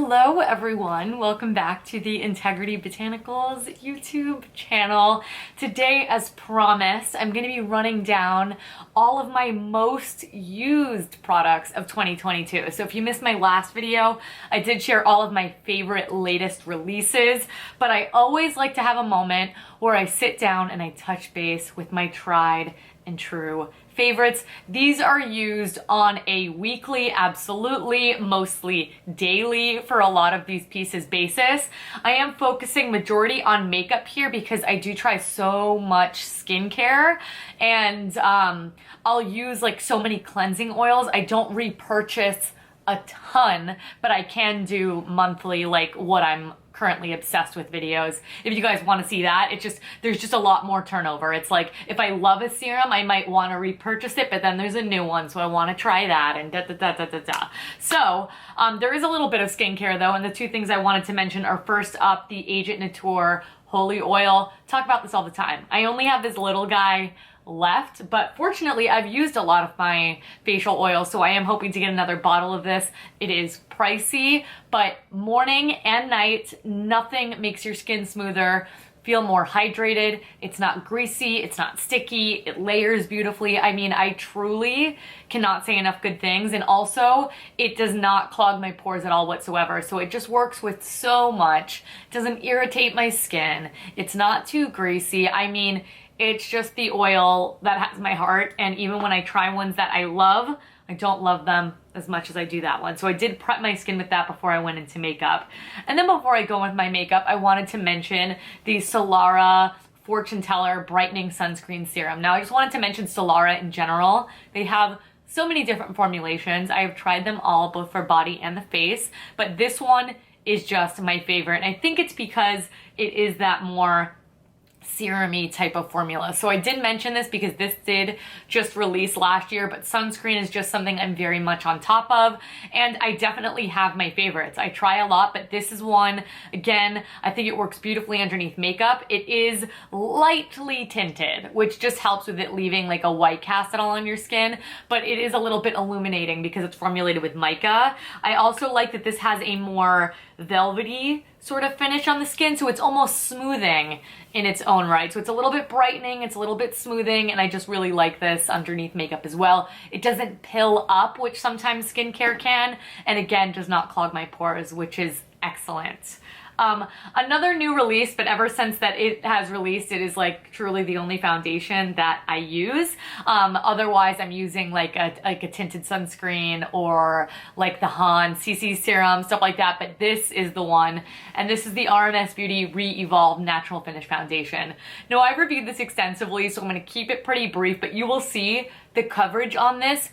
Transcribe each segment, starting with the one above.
Hello everyone, welcome back to the Integrity Botanicals YouTube channel. Today, as promised, I'm going to be running down all of my most used products of 2022. So if you missed my last video, I did share all of my favorite latest releases, but I always like to have a moment where I sit down and I touch base with my tried and true favorites. These are used on a weekly, absolutely, mostly daily for a lot of these pieces basis. I am focusing majority on makeup here because I do try so much skincare, and I'll use like so many cleansing oils. I don't repurchase a ton, but I can do monthly, like what I'm currently obsessed with videos. If you guys want to see that, there's just a lot more turnover. It's like if I love a serum, I might want to repurchase it, but then there's a new one, so I want to try that, and da. So there is a little bit of skincare though, and the two things I wanted to mention are, first up, the Agent Nateur Holi oil. Talk about this all the time. I only have this little guy left, but fortunately I've used a lot of my facial oil, so I am hoping to get another bottle of this. It is pricey, but morning and night, nothing makes your skin smoother, feel more hydrated. It's not greasy, it's not sticky, it layers beautifully. I mean, I truly cannot say enough good things, and also it does not clog my pores at all whatsoever, so it just works with so much. It doesn't irritate my skin, it's not too greasy. I mean, it's just the oil that has my heart, and even when I try ones that I love, I don't love them as much as I do that one. So I did prep my skin with that before I went into makeup. And then before I go with my makeup, I wanted to mention the Solara Fortune Teller Brightening Sunscreen Serum. Now, I just wanted to mention Solara in general. They have so many different formulations. I have tried them all, both for body and the face, but this one is just my favorite. And I think it's because it is that more serum-y type of formula. So I did mention this because this did just release last year, but sunscreen is just something I'm very much on top of, and I definitely have my favorites. I try a lot, but this is one, again, I think it works beautifully underneath makeup. It is lightly tinted, which just helps with it leaving like a white cast all on your skin, but it is a little bit illuminating because it's formulated with mica. I also like that this has a more velvety sort of finish on the skin, so it's almost smoothing in its own right. So it's a little bit brightening, it's a little bit smoothing, and I just really like this underneath makeup as well. It doesn't pill up, which sometimes skincare can, and again, does not clog my pores, which is excellent. Another new release, but ever since that it has released, it is like truly the only foundation that I use. Otherwise, I'm using like a tinted sunscreen or like the Han CC serum, stuff like that. But this is the one, and this is the RMS Beauty Re-Evolve Natural Finish Foundation. Now, I've reviewed this extensively, so I'm going to keep it pretty brief, but you will see the coverage on this.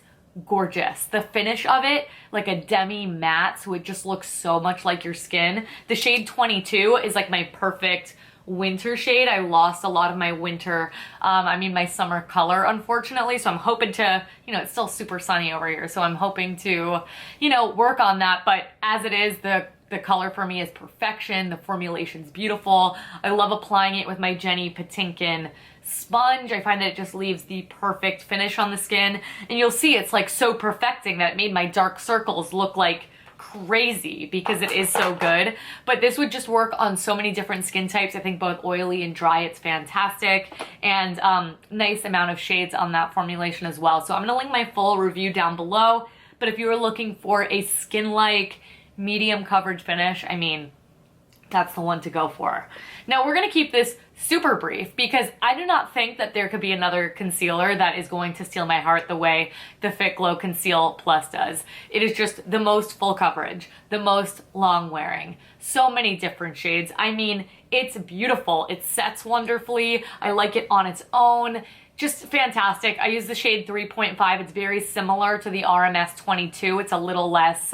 Gorgeous. The finish of it, like a demi matte, so it just looks so much like your skin. The shade 22 is like my perfect winter shade. I lost a lot of my winter, my summer color, unfortunately, so I'm hoping to, it's still super sunny over here, so I'm hoping to, work on that, but as it is, the color for me is perfection. The formulation's beautiful. I love applying it with my Jenny Patinkin sponge. I find that it just leaves the perfect finish on the skin, and you'll see it's like so perfecting that it made my dark circles look like crazy because it is so good. But this would just work on so many different skin types. I think both oily and dry, it's fantastic, and nice amount of shades on that formulation as well. So I'm gonna link my full review down below, but if you are looking for a skin-like medium coverage finish, I mean, that's the one to go for. Now, we're gonna keep this super brief because I do not think that there could be another concealer that is going to steal my heart the way the Fitglow Conceal Plus does. It is just the most full coverage, the most long wearing, so many different shades. I mean, it's beautiful. It sets wonderfully. I like it on its own. Just fantastic. I use the shade 3.5. It's very similar to the RMS 22. It's a little less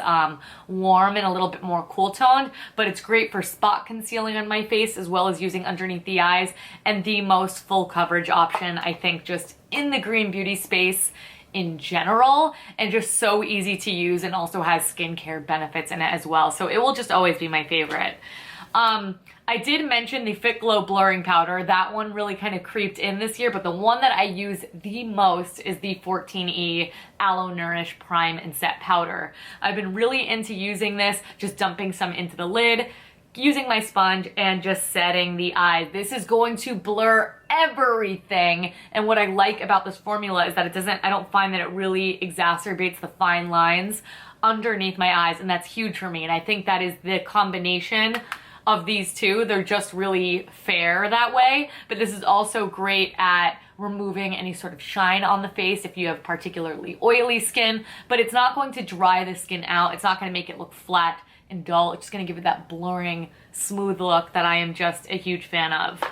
warm and a little bit more cool toned, but it's great for spot concealing on my face as well as using underneath the eyes, and the most full coverage option, I think, just in the green beauty space in general, and just so easy to use, and also has skincare benefits in it as well. So it will just always be my favorite. I did mention the Fitglow blurring powder. That one really kind of creeped in this year, but the one that I use the most is the 14E Aloe Nourish Prime and Set Powder. I've been really into using this, just dumping some into the lid, using my sponge, and just setting the eyes. This is going to blur everything, and what I like about this formula is that I don't find that it really exacerbates the fine lines underneath my eyes, and that's huge for me. And I think that is the combination of these two. They're just really fair that way, but this is also great at removing any sort of shine on the face if you have particularly oily skin, but it's not going to dry the skin out. It's not going to make it look flat and dull. It's just going to give it that blurring, smooth look that I am just a huge fan of.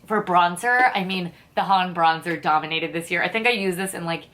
For bronzer, I mean, the Han bronzer dominated this year. I think I use this in like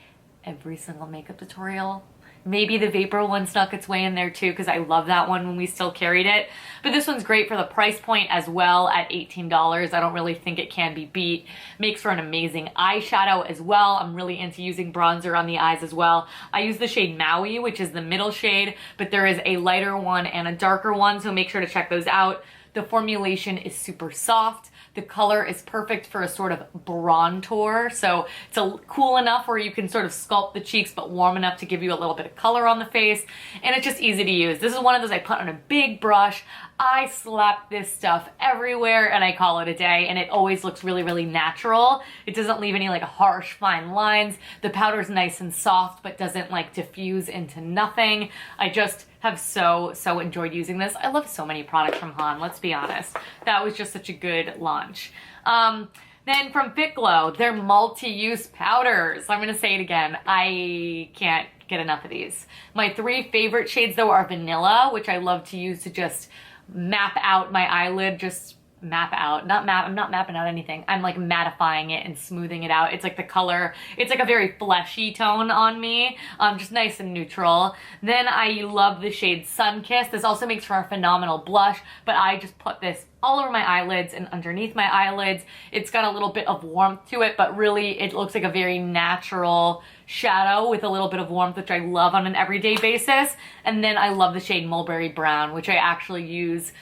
every single makeup tutorial. Maybe the Vapor one snuck its way in there too, because I love that one when we still carried it. But this one's great for the price point as well at $18. I don't really think it can be beat. Makes for an amazing eyeshadow as well. I'm really into using bronzer on the eyes as well. I use the shade Maui, which is the middle shade, but there is a lighter one and a darker one, so make sure to check those out. The formulation is super soft. The color is perfect for a sort of bronzer, so it's cool enough where you can sort of sculpt the cheeks, but warm enough to give you a little bit of color on the face, and it's just easy to use. This is one of those I put on a big brush. I slap this stuff everywhere and I call it a day, and it always looks really, really natural. It doesn't leave any like harsh, fine lines. The powder's nice and soft, but doesn't like diffuse into nothing. I just have so enjoyed using this. I love so many products from Han, let's be honest. That was just such a good launch. Then from Fitglow, their multi-use powders. I'm gonna say it again, I can't get enough of these. My three favorite shades though are vanilla, which I love to use to just map out my eyelid, just map out, I'm not mapping out anything. I'm like mattifying it and smoothing it out. It's like the color, it's like a very fleshy tone on me, just nice and neutral. Then I love the shade Sun-Kissed. This also makes for a phenomenal blush, but I just put this all over my eyelids and underneath my eyelids. It's got a little bit of warmth to it, but really it looks like a very natural shadow with a little bit of warmth, which I love on an everyday basis. And then I love the shade Mulberry Brown, which I actually use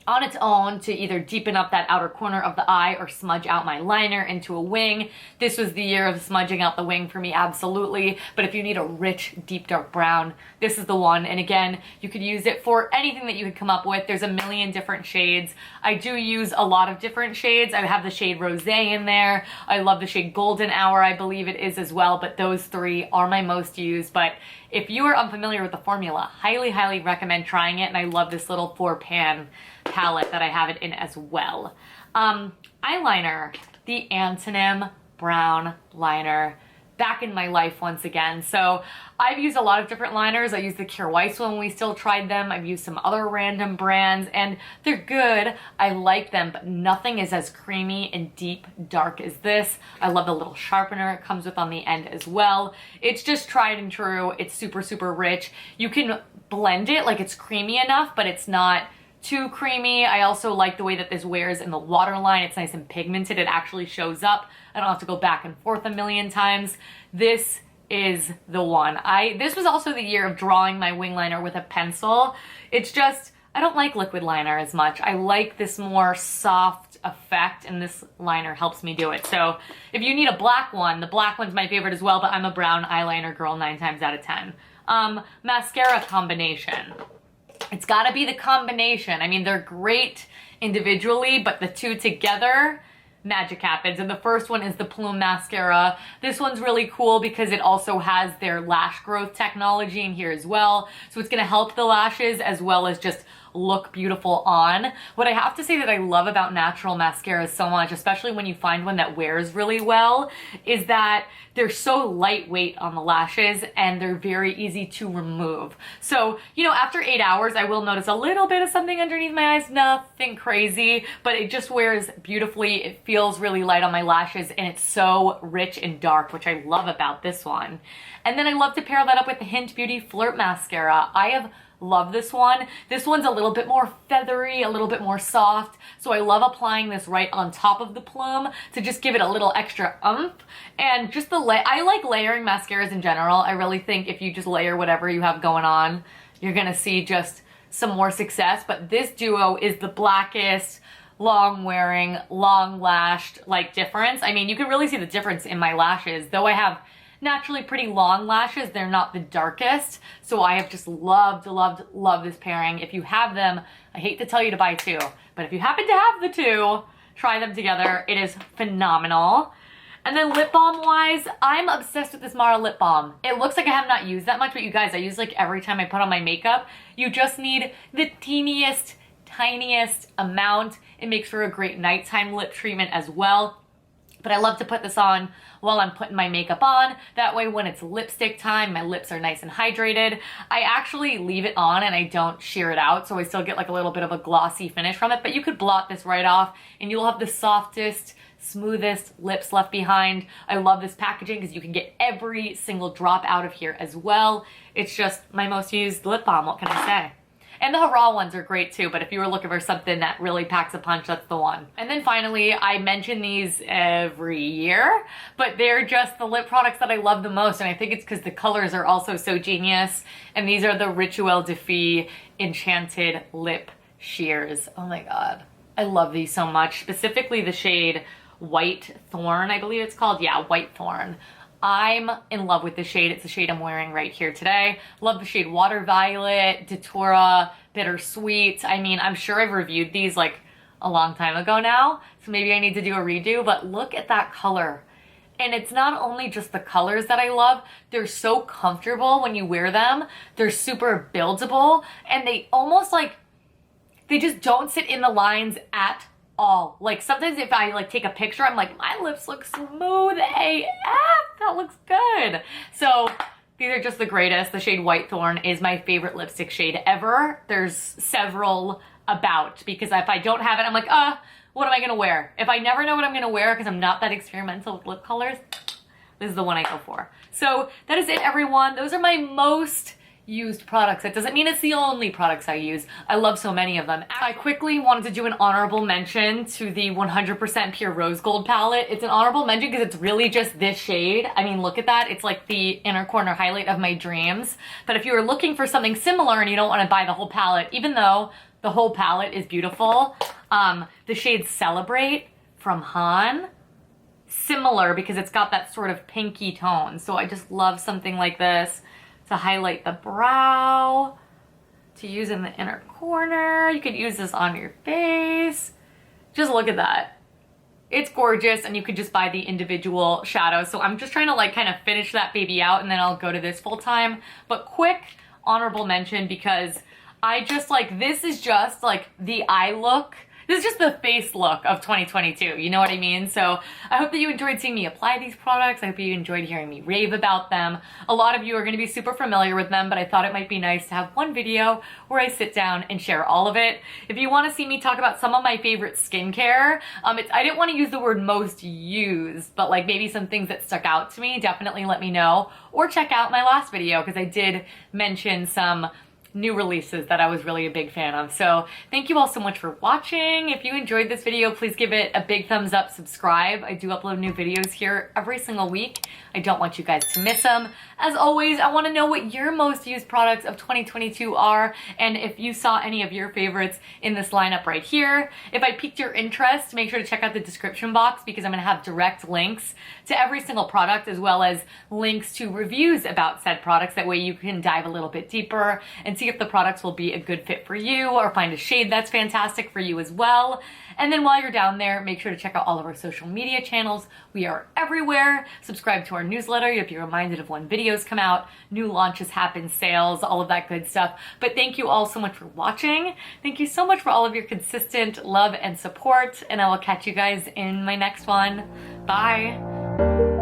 on its own to either deepen up that outer corner of the eye or smudge out my liner into a wing. This was the year of smudging out the wing for me, absolutely. But if you need a rich, deep, dark brown, this is the one. And again, you could use it for anything that you could come up with. There's a million different shades. I do use a lot of different shades. I have the shade Rosé in there. I love the shade Golden Hour, I believe it is as well, but those three are my most used. But if you are unfamiliar with the formula, highly recommend trying it. And I love this little 4-pan palette that I have it in as well. Eyeliner, the Antonym brown liner, back in my life once again. So I've used a lot of different liners. I used the Kjaer Weis one when we still tried them. I've used some other random brands and they're good. I like them, but nothing is as creamy and deep dark as this. I love the little sharpener it comes with on the end as well. It's just tried and true. It's super rich. You can blend it like it's creamy enough, but it's not too creamy. I also like the way that this wears in the waterline. It's nice and pigmented. It actually shows up. I don't have to go back and forth a million times. This is the one. This was also the year of drawing my wing liner with a pencil. It's just, I don't like liquid liner as much. I like this more soft effect, and this liner helps me do it. So if you need a black one, the black one's my favorite as well, but I'm a brown eyeliner girl 9 times out of 10. Mascara combination. It's gotta be the combination. I mean, they're great individually, but the two together, magic happens. And the first one is the Plume mascara. This one's really cool because it also has their lash growth technology in here as well. So it's gonna help the lashes as well as just look beautiful on. What I have to say that I love about natural mascaras so much, especially when you find one that wears really well, is that they're so lightweight on the lashes and they're very easy to remove. So, you know, after 8 hours, I will notice a little bit of something underneath my eyes, nothing crazy, but it just wears beautifully. It feels really light on my lashes and it's so rich and dark, which I love about this one. And then I love to pair that up with the Hynt Beauty Flirt mascara. I have love this one. This one's a little bit more feathery, a little bit more soft. So I love applying this right on top of the Plume to just give it a little extra oomph. And just I like layering mascaras in general. I really think if you just layer whatever you have going on, you're gonna see just some more success, but this duo is the blackest, long wearing, long lashed like difference. I mean, you can really see the difference in my lashes. Though I have naturally pretty long lashes, they're not the darkest. So I have just loved this pairing. If you have them, I hate to tell you to buy two, but if you happen to have the two, try them together. It is phenomenal. And then lip balm wise, I'm obsessed with this Mara lip balm. It looks like I have not used that much, but you guys, I use like every time I put on my makeup. You just need the teeniest, tiniest amount. It makes for a great nighttime lip treatment as well. But I love to put this on while I'm putting my makeup on. That way when it's lipstick time, my lips are nice and hydrated. I actually leave it on and I don't sheer it out, so I still get like a little bit of a glossy finish from it, but you could blot this right off and you'll have the softest, smoothest lips left behind. I love this packaging because you can get every single drop out of here as well. It's just my most used lip balm, what can I say? And the Hurrah ones are great too, but if you were looking for something that really packs a punch, that's the one. And then finally, I mention these every year, but they're just the lip products that I love the most, and I think it's because the colors are also so genius. And these are the Rituel de Fille Enchanted Lip Sheers. Oh my god. I love these so much, specifically the shade White Thorn, I believe it's called. Yeah, White Thorn. I'm in love with the shade. It's the shade I'm wearing right here today. Love the shade Water Violet, Datura, Bittersweet. I mean, I'm sure I've reviewed these like a long time ago now, so maybe I need to do a redo, but look at that color. And it's not only just the colors that I love, they're so comfortable when you wear them. They're super buildable, and they almost like, they just don't sit in the lines at all. Like sometimes if I like take a picture, I'm like, my lips look smooth AF, that looks good. So these are just the greatest. The shade White Thorn is my favorite lipstick shade ever. There's several about, because if I don't have it, I'm like, what am I gonna wear? If I never know what I'm gonna wear because I'm not that experimental with lip colors, this is the one I go for. So that is it, everyone. Those are my most used products. That doesn't mean it's the only products I use. I love so many of them. I quickly wanted to do an honorable mention to the 100% Pure Rose Gold palette. It's an honorable mention because it's really just this shade. I mean, look at that. It's like the inner corner highlight of my dreams. But if you were looking for something similar and you don't want to buy the whole palette, even though the whole palette is beautiful, the shade Celebrate from Han, similar because it's got that sort of pinky tone. So I just love something like this to highlight the brow, to use in the inner corner. You could use this on your face. Just look at that. It's gorgeous, and you could just buy the individual shadows. So I'm just trying to like kind of finish that baby out, and then I'll go to this full time. But quick honorable mention, because I just like, this is just like the eye look. This is just the face look of 2022, you know what I mean? So I hope that you enjoyed seeing me apply these products. I hope you enjoyed hearing me rave about them. A lot of you are gonna be super familiar with them, but I thought it might be nice to have one video where I sit down and share all of it. If you wanna see me talk about some of my favorite skincare, I didn't wanna use the word most used, but like maybe some things that stuck out to me, definitely let me know. Or check out my last video, because I did mention some new releases that I was really a big fan of. So thank you all so much for watching. If you enjoyed this video, please give it a big thumbs up, subscribe. I do upload new videos here every single week. I don't want you guys to miss them. As always, I want to know what your most used products of 2022 are, and if you saw any of your favorites in this lineup right here. If I piqued your interest, make sure to check out the description box, because I'm going to have direct links to every single product, as well as links to reviews about said products. That way you can dive a little bit deeper and see if the products will be a good fit for you, or find a shade that's fantastic for you as well. And then while you're down there, make sure to check out all of our social media channels. We are everywhere. Subscribe to our newsletter. You'll be reminded of when videos come out, new launches happen, sales, all of that good stuff. But thank you all so much for watching. Thank you so much for all of your consistent love and support, and I will catch you guys in my next one. Bye.